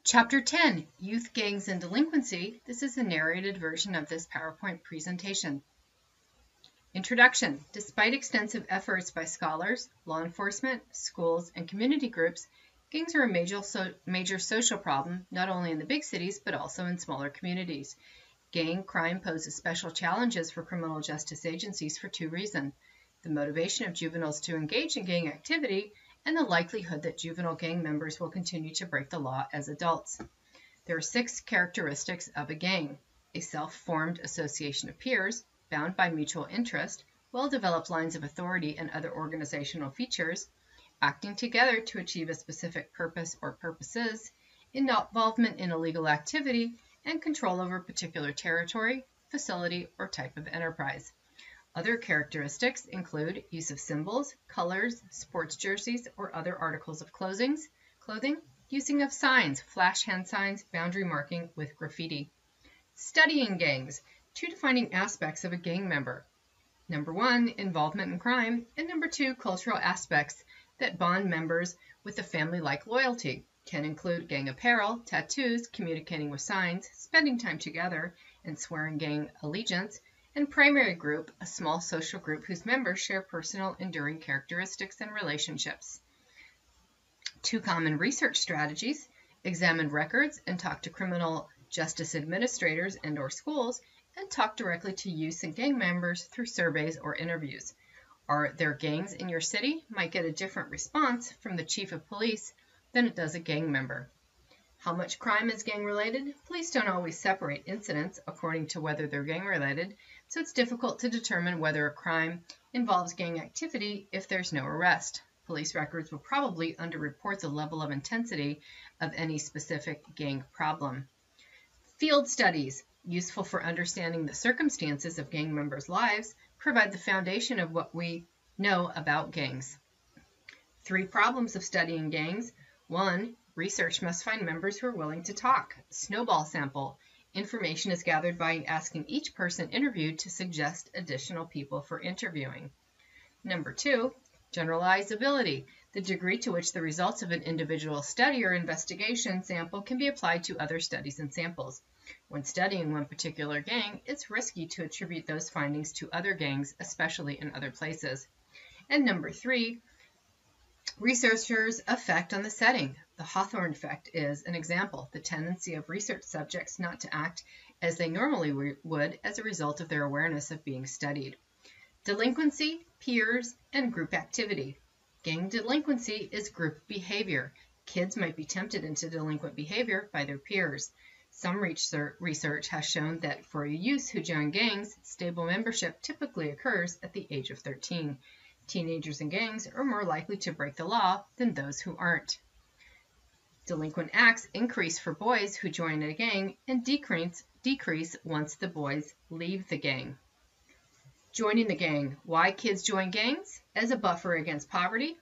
Chapter 10, Youth Gangs and Delinquency. This is a narrated version of this PowerPoint presentation. Introduction. Despite extensive efforts by scholars, law enforcement, schools, and community groups, gangs are a major social problem, not only in the big cities, but also in smaller communities. Gang crime poses special challenges for criminal justice agencies for two reasons: the motivation of juveniles to engage in gang activity, and the likelihood that juvenile gang members will continue to break the law as adults. There are 6 characteristics of a gang: a self-formed association of peers, bound by mutual interest, well-developed lines of authority and other organizational features, acting together to achieve a specific purpose or purposes, involvement in illegal activity, and control over a particular territory, facility, or type of enterprise. Other characteristics include use of symbols, colors, sports jerseys, or other articles of clothing, using of signs, flash hand signs, boundary marking with graffiti. Studying gangs, 2 defining aspects of a gang member. Number 1, involvement in crime, and number 2, cultural aspects that bond members with a family-like loyalty. Can include gang apparel, tattoos, communicating with signs, spending time together, and swearing gang allegiance. And primary group, a small social group whose members share personal, enduring characteristics and relationships. 2 common research strategies: examine records and talk to criminal justice administrators and/or schools, and talk directly to youth and gang members through surveys or interviews. Are there gangs in your city? Might get a different response from the chief of police than it does a gang member. How much crime is gang-related? Police don't always separate incidents according to whether they're gang-related, so it's difficult to determine whether a crime involves gang activity if there's no arrest. Police records will probably underreport the level of intensity of any specific gang problem. Field studies, useful for understanding the circumstances of gang members' lives, provide the foundation of what we know about gangs. 3 problems of studying gangs. 1. Research must find members who are willing to talk. Snowball sample. Information is gathered by asking each person interviewed to suggest additional people for interviewing. Number 2, generalizability. The degree to which the results of an individual study or investigation sample can be applied to other studies and samples. When studying one particular gang, it's risky to attribute those findings to other gangs, especially in other places. And number 3, researchers' effect on the setting. The Hawthorne effect is an example: the tendency of research subjects not to act as they normally would as a result of their awareness of being studied. Delinquency, peers, and group activity. Gang delinquency is group behavior. Kids might be tempted into delinquent behavior by their peers. Some research has shown that for youths who join gangs, stable membership typically occurs at the age of 13. Teenagers in gangs are more likely to break the law than those who aren't. Delinquent acts increase for boys who join a gang and decrease once the boys leave the gang. Joining the gang. Why kids join gangs? As a buffer against poverty.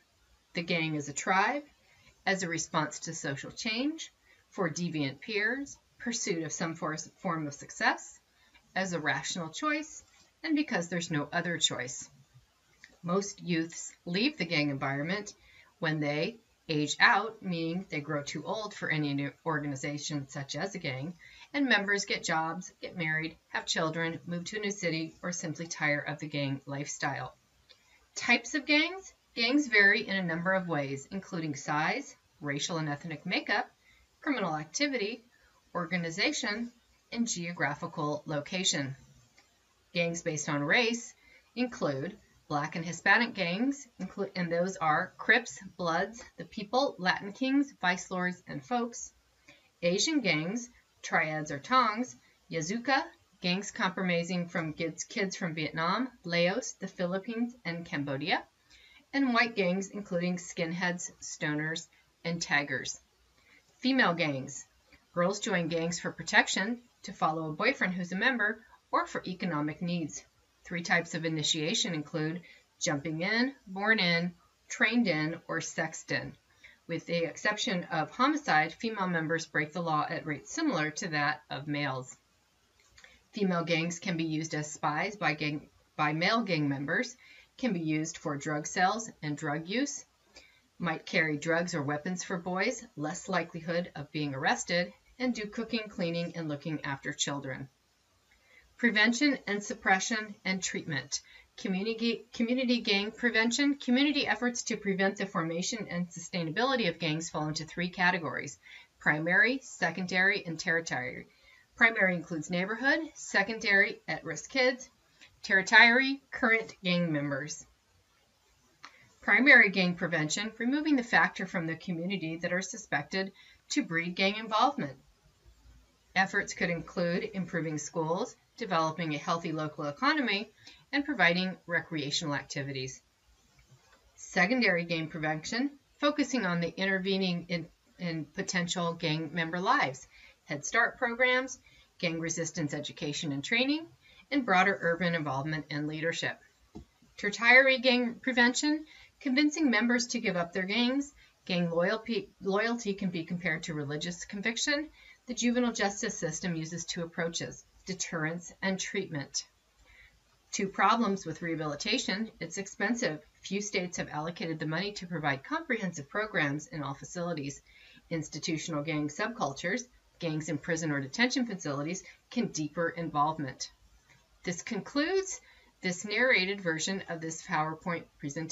The gang is a tribe. As a response to social change. For deviant peers. Pursuit of some form of success. As a rational choice. And because there's no other choice. Most youths leave the gang environment when they age out, meaning they grow too old for any new organization such as a gang, and members get jobs, get married, have children, move to a new city, or simply tire of the gang lifestyle. Types of gangs. Gangs vary in a number of ways, including size, racial and ethnic makeup, criminal activity, organization, and geographical location. Gangs based on race include Black and Hispanic gangs, and those are Crips, Bloods, the People, Latin Kings, Vice Lords, and Folks. Asian gangs, Triads or Tongs, Yazuka, gangs comprising from kids from Vietnam, Laos, the Philippines, and Cambodia. And white gangs including skinheads, stoners, and taggers. Female gangs. Girls join gangs for protection, to follow a boyfriend who's a member, or for economic needs. 3 types of initiation include jumping in, born in, trained in, or sexed in. With the exception of homicide, female members break the law at rates similar to that of males. Female gangs can be used as spies by male gang members, can be used for drug sales and drug use. might carry drugs or weapons for boys, less likelihood of being arrested, and do cooking, cleaning, and looking after children. Prevention and suppression and treatment. Community gang prevention. Community efforts to prevent the formation and sustainability of gangs fall into three categories: primary, secondary, and tertiary. Primary includes neighborhood, secondary, at-risk kids, tertiary, current gang members. Primary gang prevention, removing the factor from the community that are suspected to breed gang involvement. Efforts could include improving schools, developing a healthy local economy, and providing recreational activities. Secondary gang prevention, focusing on the intervening in potential gang member lives, Head Start programs, gang resistance education and training, and broader urban involvement and leadership. Tertiary gang prevention, convincing members to give up their gangs. Gang loyalty can be compared to religious conviction. The juvenile justice system uses two approaches: deterrence and treatment. Two problems with rehabilitation: it's expensive. Few states have allocated the money to provide comprehensive programs in all facilities. Institutional gang subcultures, gangs in prison or detention facilities, can deeper involvement. This concludes this narrated version of this PowerPoint presentation.